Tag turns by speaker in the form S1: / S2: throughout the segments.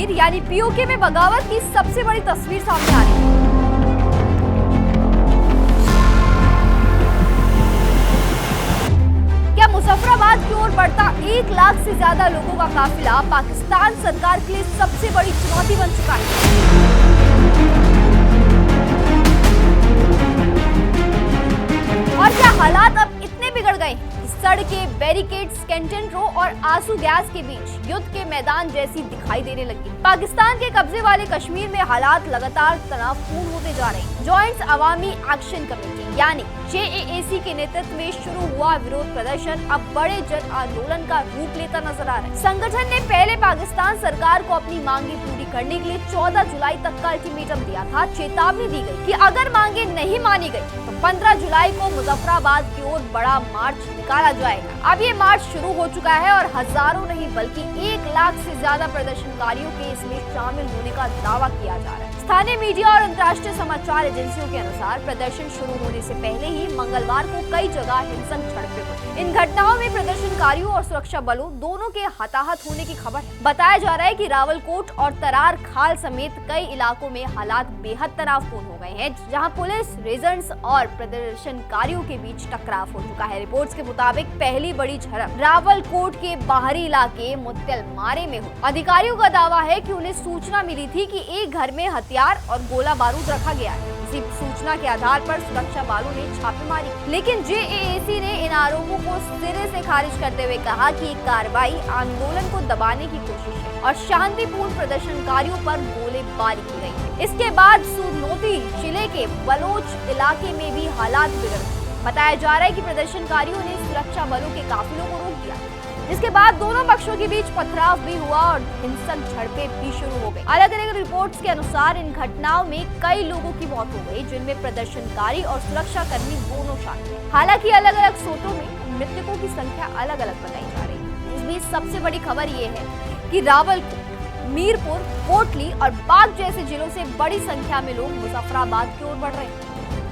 S1: कश्मीर यानी पीओके में बगावत की सबसे बड़ी तस्वीर सामने आ रही है। क्या मुजफ्फराबाद की ओर बढ़ता 1 लाख से ज्यादा लोगों का काफिला पाकिस्तान सरकार के लिए सबसे बड़ी चुनौती बन चुका है? और क्या हालात अब इतने बिगड़ गए कि सड़कें, बैरिकेड्स, कैंटेनरों और आंसू गैस के बीच युद्ध के मैदान जैसी दिखाई देने लगी? पाकिस्तान के कब्जे वाले कश्मीर में हालात लगातार तनावपूर्ण होते जा रहे हैं। जॉइंट अवामी एक्शन कमेटी यानी JAAC के नेतृत्व में शुरू हुआ विरोध प्रदर्शन अब बड़े जन आंदोलन का रूप लेता नजर आ रहा है। संगठन ने पहले पाकिस्तान सरकार को अपनी मांगे पूरी करने के लिए 14 जुलाई तक का अल्टीमेटम दिया था। चेतावनी दी गई कि अगर मांगे नहीं मानी गई तो 15 जुलाई को मुजफ्फराबाद की ओर बड़ा मार्च निकाला जाएगा। अब ये मार्च शुरू हो चुका है और हजारों नहीं बल्कि 1 लाख से ज्यादा प्रदर्शनकारियों के इसमें शामिल होने का दावा किया जा रहा है। स्थानीय मीडिया और अंतर्राष्ट्रीय समाचार एजेंसियों के अनुसार प्रदर्शन शुरू होने से पहले ही मंगलवार को कई जगह हिंसक झड़पें हुई। इन घटनाओं में प्रदर्शनकारियों और सुरक्षा बलों दोनों के हताहत होने की खबर है। बताया जा रहा है कि रावलकोट और तरार खाल समेत कई इलाकों में हालात बेहद तनावपूर्ण हो गए हैं, जहां पुलिस, रेजर्स और प्रदर्शनकारियों के बीच टकराव हो चुका है। रिपोर्ट्स के मुताबिक पहली बड़ी झड़प रावलकोट के बाहरी इलाके मुत्तलमारे में हुई। अधिकारियों का दावा है कि उन्हें सूचना मिली थी कि एक घर में हथियार और गोला बारूद रखा गया है। इसी सूचना के आधार पर सुरक्षा बलों ने छापेमारी, लेकिन JAAC ने इन आरोपों को सिरे से खारिज करते हुए कहा कि ये कार्रवाई आंदोलन को दबाने की कोशिश है और शांतिपूर्ण प्रदर्शनकारियों पर गोलीबारी की गई है। इसके बाद सुरनोती जिले के बलोच इलाके में भी हालात बिगड़ गए। बताया जा रहा है कि प्रदर्शनकारियों ने सुरक्षा बलों के काफिलों को रोक दिया, जिसके बाद दोनों पक्षों के बीच पथराव भी हुआ और हिंसक झड़पें भी शुरू हो गई। अलग अलग रिपोर्ट्स के अनुसार इन घटनाओं में कई लोगों की मौत हो गई, जिनमें प्रदर्शनकारी और सुरक्षा कर्मी दोनों शामिल हैं। हालांकि अलग अलग स्रोतों में मृतकों की संख्या अलग अलग बताई जा रही है। इस बीच सबसे बड़ी खबर ये है कि रावलकोट, मीरपुर, कोटली और बाग जैसे जिलों से बड़ी संख्या में लोग मुजफ्फराबाद की ओर बढ़ रहे हैं।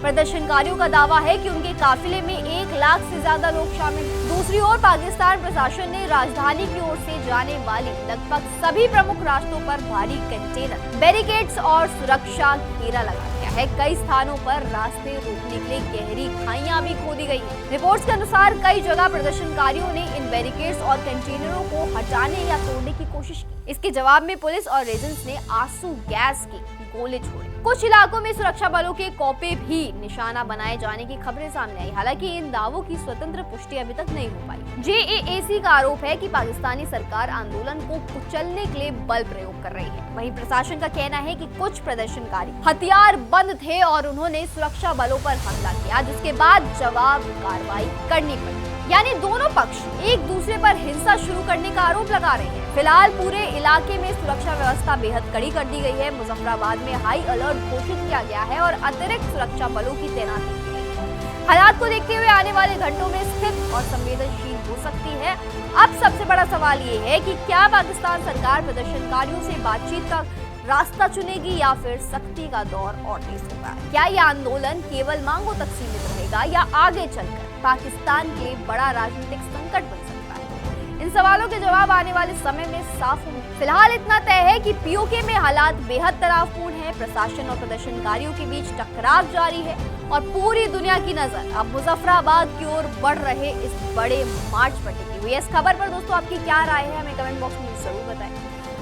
S1: प्रदर्शनकारियों का दावा है कि उनके काफिले में 1 लाख से ज्यादा लोग शामिल हैं। दूसरी ओर पाकिस्तान प्रशासन ने राजधानी की ओर से जाने वाली लगभग सभी प्रमुख रास्तों पर भारी कंटेनर, बैरिकेड्स और सुरक्षा घेरा लगा दिया है। कई स्थानों पर रास्ते रोकने के लिए गहरी खाइयां भी खोदी गई हैं। रिपोर्ट्स के अनुसार कई जगह प्रदर्शनकारियों ने इन बैरिकेड्स और कंटेनरों को हटाने या तोड़ने की कोशिश की। इसके जवाब में पुलिस और रेजर्स ने आंसू गैस के गोले छोड़े। कुछ इलाकों में सुरक्षा बलों के कौपे भी निशाना बनाए जाने की खबरें सामने आई। हालांकि इन दावों की स्वतंत्र पुष्टि अभी तक नहीं हो पाई। JAAC का आरोप है कि पाकिस्तानी सरकार आंदोलन को कुचलने के लिए बल प्रयोग कर रही है। वहीं प्रशासन का कहना है कि कुछ प्रदर्शनकारी हथियार बंद थे और उन्होंने सुरक्षा बलों पर हमला किया, जिसके बाद जवाब कार्रवाई करनी पड़ी। यानी दोनों पक्ष एक दूसरे पर हिंसा शुरू करने का आरोप लगा रहे हैं। फिलहाल पूरे इलाके में सुरक्षा व्यवस्था बेहद कड़ी कर दी गई है। मुजफ्फराबाद में हाई अलर्ट घोषित किया गया है और अतिरिक्त सुरक्षा बलों की तैनाती की गई है। हालात को देखते हुए आने वाले घंटों में स्थिति और संवेदनशील हो सकती है। अब सबसे बड़ा सवाल ये है कि क्या पाकिस्तान सरकार प्रदर्शनकारियों से बातचीत का रास्ता चुनेगी या फिर सख्ती का दौर और तेज होगा? क्या यह आंदोलन केवल मांगों तक सीमित रहेगा या आगे चलकर पाकिस्तान के लिए बड़ा राजनीतिक संकट बन सकता है? इन सवालों के जवाब आने वाले समय में साफ होंगे। फिलहाल इतना तय है कि पीओके में हालात बेहद तनावपूर्ण है। प्रशासन और प्रदर्शनकारियों के बीच टकराव जारी है और पूरी दुनिया की नजर अब मुजफ्फराबाद की ओर बढ़ रहे इस बड़े मार्च पर टिकी हुई है। इस खबर पर दोस्तों आपकी क्या राय है, हमें कमेंट बॉक्स में जरूर बताएं।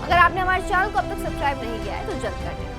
S1: अगर आपने हमारे चैनल को अब तक सब्सक्राइब नहीं किया है तो जल्द कर दें।